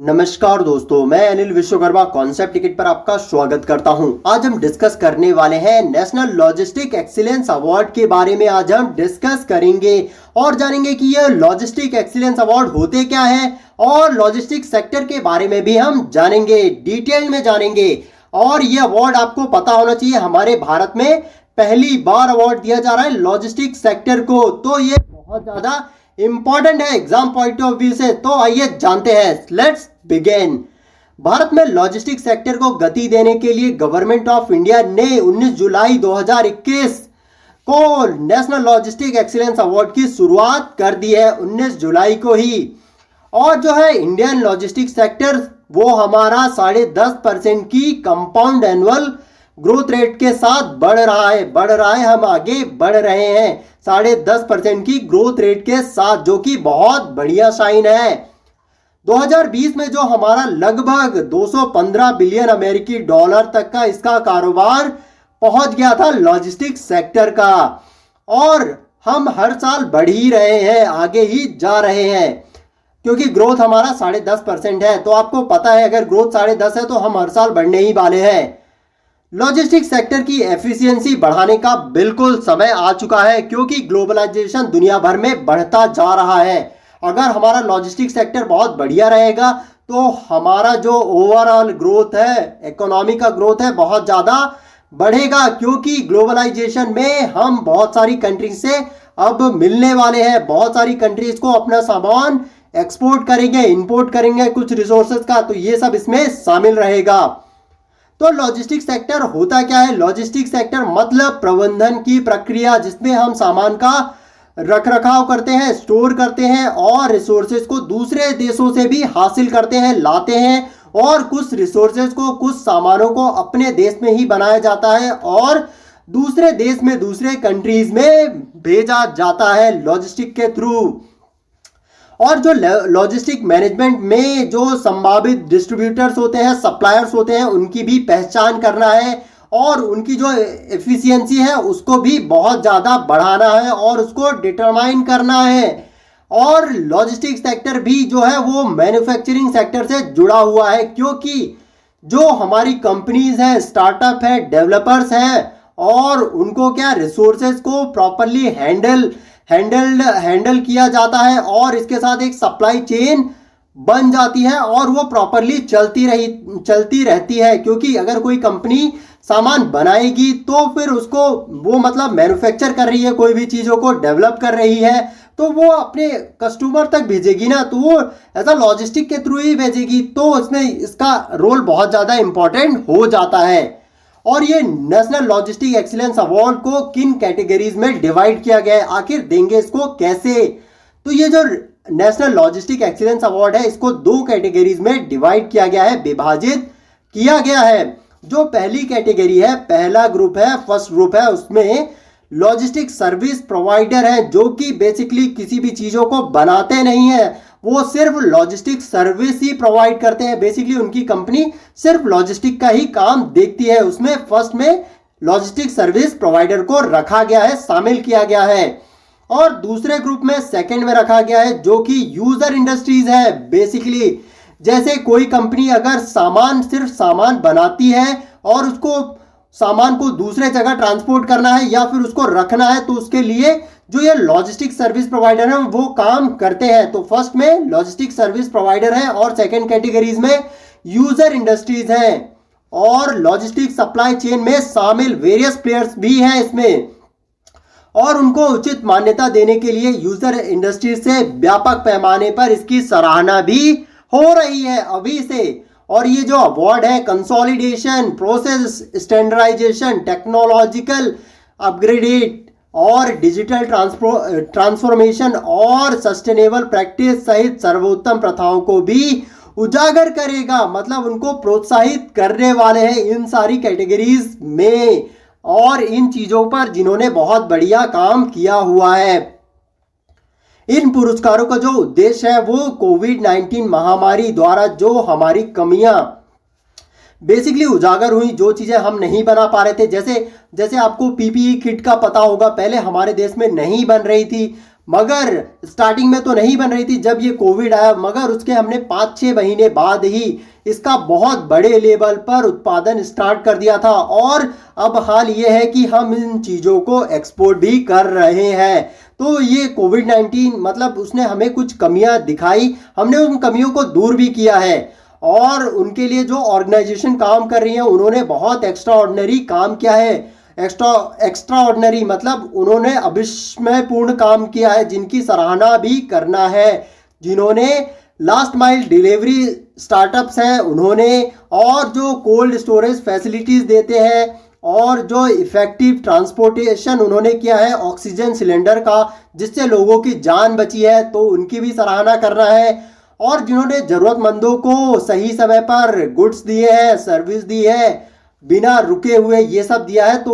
नमस्कार दोस्तों, मैं अनिल विश्वकर्मा कॉन्सेप्ट टिकट पर आपका स्वागत करता हूं। आज हम डिस्कस करने वाले हैं नेशनल लॉजिस्टिक एक्सीलेंस अवार्ड के बारे में। आज हम डिस्कस करेंगे और जानेंगे कि यह लॉजिस्टिक एक्सीलेंस अवार्ड होते क्या है और लॉजिस्टिक सेक्टर के बारे में भी हम जानेंगे, डिटेल में जानेंगे। और यह अवार्ड आपको पता होना चाहिए, हमारे भारत में पहली बार अवार्ड दिया जा रहा है लॉजिस्टिक सेक्टर को, तो ये बहुत ज्यादा इंपॉर्टेंट है एग्जाम पॉइंट ऑफ व्यू से। तो आइए जानते हैं, लेट्स बिगिन। भारत में लॉजिस्टिक सेक्टर को गति देने के लिए गवर्नमेंट ऑफ इंडिया ने 19 जुलाई 2021 को नेशनल लॉजिस्टिक एक्सीलेंस अवार्ड की शुरुआत कर दी है, 19 जुलाई को ही। और जो है इंडियन लॉजिस्टिक सेक्टर वो हमारा 10.5% की कंपाउंड एनुअल ग्रोथ रेट के साथ बढ़ रहा है, हम आगे बढ़ रहे हैं 10.5% की ग्रोथ रेट के साथ, जो कि बहुत बढ़िया साइन है। 2020 में जो हमारा लगभग 215 बिलियन अमेरिकी डॉलर तक का इसका कारोबार पहुंच गया था लॉजिस्टिक सेक्टर का, और हम हर साल बढ़ ही रहे हैं, आगे ही जा रहे हैं, क्योंकि ग्रोथ हमारा 10.5% है। तो आपको पता है अगर ग्रोथ 10.5 है तो हम हर साल बढ़ने ही वाले हैं। लॉजिस्टिक सेक्टर की एफिशिएंसी बढ़ाने का बिल्कुल समय आ चुका है, क्योंकि ग्लोबलाइजेशन दुनिया भर में बढ़ता जा रहा है। अगर हमारा लॉजिस्टिक सेक्टर बहुत बढ़िया रहेगा तो हमारा जो ओवरऑल ग्रोथ है, इकोनॉमी का ग्रोथ है, बहुत ज़्यादा बढ़ेगा, क्योंकि ग्लोबलाइजेशन में हम बहुत सारी कंट्रीज से अब मिलने वाले हैं। बहुत सारी कंट्रीज को अपना सामान एक्सपोर्ट करेंगे, इंपोर्ट करेंगे कुछ रिसोर्सेज का, तो ये सब इसमें शामिल रहेगा। तो लॉजिस्टिक सेक्टर होता क्या है? लॉजिस्टिक सेक्टर मतलब प्रबंधन की प्रक्रिया, जिसमें हम सामान का रख रखाव करते हैं, स्टोर करते हैं और रिसोर्सेज को दूसरे देशों से भी हासिल करते हैं, लाते हैं, और कुछ रिसोर्सेज को, कुछ सामानों को अपने देश में ही बनाया जाता है और दूसरे देश में, दूसरे कंट्रीज में भेजा जाता है लॉजिस्टिक के थ्रू। और जो लॉजिस्टिक मैनेजमेंट में जो संभावित डिस्ट्रीब्यूटर्स होते हैं, सप्लायर्स होते हैं, उनकी भी पहचान करना है और उनकी जो एफिशिएंसी है उसको भी बहुत ज़्यादा बढ़ाना है और उसको डिटरमाइन करना है। और लॉजिस्टिक सेक्टर भी जो है वो मैन्युफैक्चरिंग सेक्टर से जुड़ा हुआ है, क्योंकि जो हमारी कंपनीज हैं, स्टार्टअप है, डेवलपर्स हैं, और उनको क्या रिसोर्सेज को प्रॉपरली हैंडल किया जाता है और इसके साथ एक सप्लाई चेन बन जाती है और वो प्रॉपरली चलती रहती है। क्योंकि अगर कोई कंपनी सामान बनाएगी तो फिर उसको वो मतलब मैन्युफैक्चर कर रही है, कोई भी चीज़ों को डेवलप कर रही है, तो वो अपने कस्टमर तक भेजेगी ना, तो वो ऐसा लॉजिस्टिक के थ्रू ही भेजेगी, तो इसमें इसका रोल बहुत ज़्यादा इंपॉर्टेंट हो जाता है। और ये नेशनल लॉजिस्टिक एक्सीलेंस अवार्ड को किन कैटेगरीज में डिवाइड किया गया है, आखिर देंगे इसको कैसे? तो ये जो नेशनल लॉजिस्टिक एक्सीलेंस अवार्ड है इसको 2 कैटेगरीज में डिवाइड किया गया है, विभाजित किया गया है। जो पहली कैटेगरी है, पहला ग्रुप है, फर्स्ट ग्रुप है, उसमें लॉजिस्टिक सर्विस प्रोवाइडर है, जो कि बेसिकली किसी भी चीज़ों को बनाते नहीं है, वो सिर्फ लॉजिस्टिक सर्विस ही प्रोवाइड करते हैं। बेसिकली उनकी कंपनी सिर्फ लॉजिस्टिक का ही काम देखती है। उसमें फर्स्ट में लॉजिस्टिक सर्विस प्रोवाइडर को रखा गया है, शामिल किया गया है। और दूसरे ग्रुप में सेकंड में रखा गया है जो कि यूजर इंडस्ट्रीज है। बेसिकली जैसे कोई कंपनी अगर सिर्फ सामान बनाती है और उसको सामान को दूसरे जगह ट्रांसपोर्ट करना है या फिर उसको रखना है, तो उसके लिए जो ये लॉजिस्टिक सर्विस प्रोवाइडर है वो काम करते हैं। तो फर्स्ट में लॉजिस्टिक सर्विस प्रोवाइडर है और सेकंड कैटेगरीज में यूजर इंडस्ट्रीज हैं, और लॉजिस्टिक सप्लाई चेन में शामिल वेरियस प्लेयर्स भी हैं इसमें, और उनको उचित मान्यता देने के लिए यूजर इंडस्ट्रीज से व्यापक पैमाने पर इसकी सराहना भी हो रही है अभी से। और ये जो अवार्ड है consolidation, process standardization, technological upgraded और डिजिटल ट्रांसफॉर्मेशन और सस्टेनेबल प्रैक्टिस सहित सर्वोत्तम प्रथाओं को भी उजागर करेगा। मतलब उनको प्रोत्साहित करने वाले हैं इन सारी कैटेगरीज में और इन चीज़ों पर जिन्होंने बहुत बढ़िया काम किया हुआ है। इन पुरस्कारों का जो उद्देश्य है वो कोविड-19 महामारी द्वारा जो हमारी कमियां बेसिकली उजागर हुई, जो चीज़ें हम नहीं बना पा रहे थे, जैसे आपको पीपीई किट का पता होगा, पहले हमारे देश में नहीं बन रही थी, मगर स्टार्टिंग में तो नहीं बन रही थी जब ये कोविड आया, मगर उसके हमने 5-6 महीने बाद ही इसका बहुत बड़े लेवल पर उत्पादन स्टार्ट कर दिया था। और अब हाल ये है कि हम इन चीज़ों को एक्सपोर्ट भी कर रहे हैं। तो ये कोविड-19 मतलब उसने हमें कुछ कमियां दिखाई, हमने उन कमियों को दूर भी किया है। और उनके लिए जो ऑर्गेनाइजेशन काम कर रही है उन्होंने बहुत एक्स्ट्रा ऑर्डिनरी काम किया है। एक्स्ट्रा ऑर्डिनरी मतलब उन्होंने अविस्मयपूर्ण काम किया है, जिनकी सराहना भी करना है। जिन्होंने लास्ट माइल डिलीवरी स्टार्टअप्स हैं उन्होंने, और जो कोल्ड स्टोरेज फैसिलिटीज़ देते हैं, और जो इफेक्टिव ट्रांसपोर्टेशन उन्होंने किया है ऑक्सीजन सिलेंडर का, जिससे लोगों की जान बची है, तो उनकी भी सराहना करना है। और जिन्होंने ज़रूरतमंदों को सही समय पर गुड्स दिए हैं, सर्विस दी है, बिना रुके हुए ये सब दिया है, तो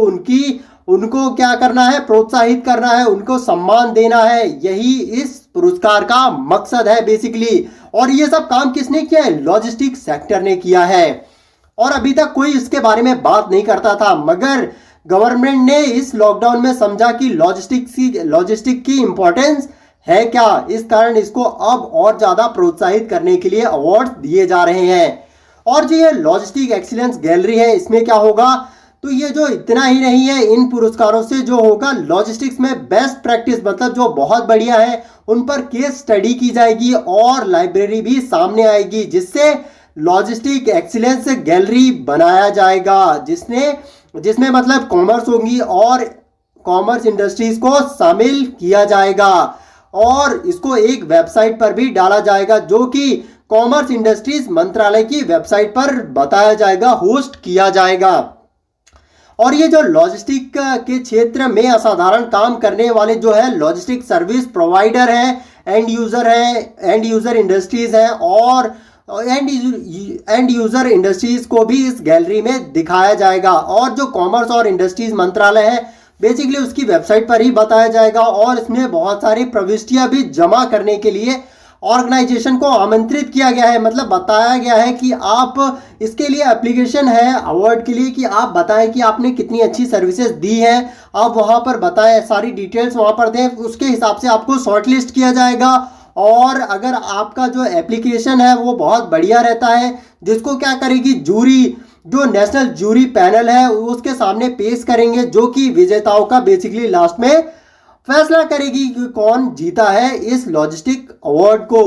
उनको क्या करना है, प्रोत्साहित करना है, उनको सम्मान देना है। यही इस पुरस्कार का मकसद है बेसिकली। और ये सब काम किसने किया है? लॉजिस्टिक सेक्टर ने किया है। और अभी तक कोई इसके बारे में बात नहीं करता था, मगर गवर्नमेंट ने इस लॉकडाउन में समझा कि लॉजिस्टिक की इंपॉर्टेंस है क्या, इस कारण इसको अब और ज़्यादा प्रोत्साहित करने के लिए अवार्ड दिए जा रहे हैं। और जो ये लॉजिस्टिक एक्सीलेंस गैलरी है, इसमें क्या होगा, तो ये जो इतना ही नहीं है, इन पुरस्कारों से जो होगा लॉजिस्टिक्स में बेस्ट प्रैक्टिस मतलब जो बहुत बढ़िया है उन पर केस स्टडी की जाएगी और लाइब्रेरी भी सामने आएगी, जिससे लॉजिस्टिक एक्सीलेंस गैलरी बनाया जाएगा, जिसमें मतलब कॉमर्स होंगी और कॉमर्स इंडस्ट्रीज को शामिल किया जाएगा। और इसको एक वेबसाइट पर भी डाला जाएगा, जो कि कॉमर्स इंडस्ट्रीज मंत्रालय की वेबसाइट पर बताया जाएगा, होस्ट किया जाएगा। और ये जो लॉजिस्टिक के क्षेत्र में असाधारण काम करने वाले जो है लॉजिस्टिक सर्विस प्रोवाइडर हैं, एंड यूजर इंडस्ट्रीज हैं, और एंड यूजर इंडस्ट्रीज को भी इस गैलरी में दिखाया जाएगा। और जो कॉमर्स और इंडस्ट्रीज मंत्रालय है बेसिकली उसकी वेबसाइट पर ही बताया जाएगा। और इसमें बहुत सारी प्रविष्टियां भी जमा करने के लिए ऑर्गेनाइजेशन को आमंत्रित किया गया है, मतलब बताया गया है कि आप इसके लिए एप्लीकेशन है अवार्ड के लिए, कि आप बताएं कि आपने कितनी अच्छी सर्विसेज दी हैं, आप वहां पर बताएं, सारी डिटेल्स वहां पर दें, उसके हिसाब से आपको शॉर्टलिस्ट किया जाएगा। और अगर आपका जो एप्लीकेशन है वो बहुत बढ़िया रहता है, जिसको क्या करेगी जूरी, जो नेशनल जूरी पैनल है उसके सामने पेश करेंगे, जो कि विजेताओं का बेसिकली लास्ट में फैसला करेगी कि कौन जीता है इस लॉजिस्टिक अवार्ड को।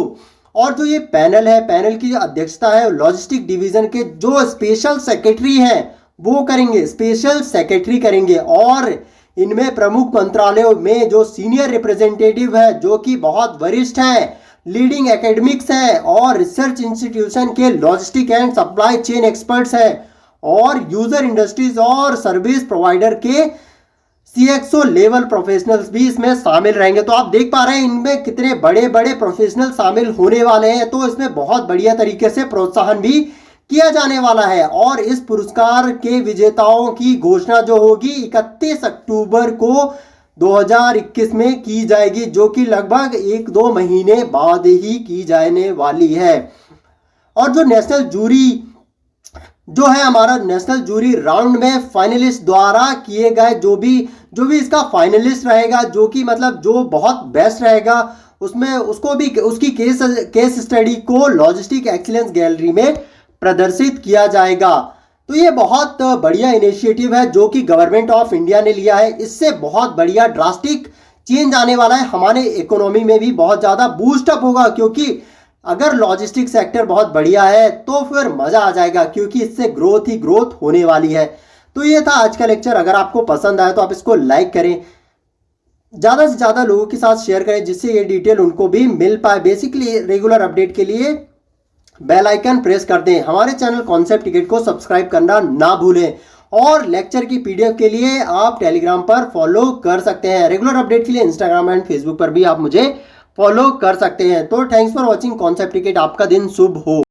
और जो ये पैनल है, पैनल की अध्यक्षता है लॉजिस्टिक डिवीजन के जो स्पेशल सेक्रेटरी हैं वो करेंगे, स्पेशल सेक्रेटरी करेंगे। और इनमें प्रमुख मंत्रालयों में जो सीनियर रिप्रेजेंटेटिव है, जो कि बहुत वरिष्ठ हैं, लीडिंग एकेडमिक्स हैं, और रिसर्च इंस्टीट्यूशन के logistic and supply chain experts हैं, और यूजर इंडस्ट्रीज और सर्विस प्रोवाइडर के CXO लेवल प्रोफेशनल्स भी इसमें शामिल रहेंगे। तो आप देख पा रहे हैं इनमें कितने बड़े बड़े प्रोफेशनल शामिल होने वाले हैं। तो इसमें बहुत बढ़िया तरीके से प्रोत्साहन भी किया जाने वाला है। और इस पुरस्कार के विजेताओं की घोषणा जो होगी 31 अक्टूबर को 2021 में की जाएगी, जो कि लगभग 1-2 महीने बाद ही की जाने वाली है। और जो नेशनल जूरी जो है हमारा नेशनल जूरी राउंड में फाइनलिस्ट द्वारा किए गए जो भी इसका फाइनलिस्ट रहेगा, जो कि मतलब जो बहुत बेस्ट रहेगा, उसमें उसको भी उसकी केस स्टडी को लॉजिस्टिक एक्सीलेंस गैलरी में प्रदर्शित किया जाएगा। तो ये बहुत बढ़िया इनिशिएटिव है जो कि गवर्नमेंट ऑफ इंडिया ने लिया है। इससे बहुत बढ़िया ड्रास्टिक चेंज आने वाला है, हमारे इकोनॉमी में भी बहुत ज़्यादा बूस्टअप होगा, क्योंकि अगर लॉजिस्टिक सेक्टर बहुत बढ़िया है तो फिर मज़ा आ जाएगा, क्योंकि इससे ग्रोथ ही ग्रोथ होने वाली है। तो ये था आज का लेक्चर। अगर आपको पसंद आया तो आप इसको लाइक करें, ज़्यादा से ज़्यादा लोगों के साथ शेयर करें, जिससे ये डिटेल उनको भी मिल पाए। बेसिकली रेगुलर अपडेट के लिए बेल आइकन प्रेस कर दें। हमारे चैनल कॉन्सेप्ट टिकट को सब्सक्राइब करना ना भूलें। और लेक्चर की PDF के लिए आप टेलीग्राम पर फॉलो कर सकते हैं। रेगुलर अपडेट के लिए इंस्टाग्राम एंड फेसबुक पर भी आप मुझे फॉलो कर सकते हैं। तो thanks for watching concept ticket. आपका दिन शुभ हो।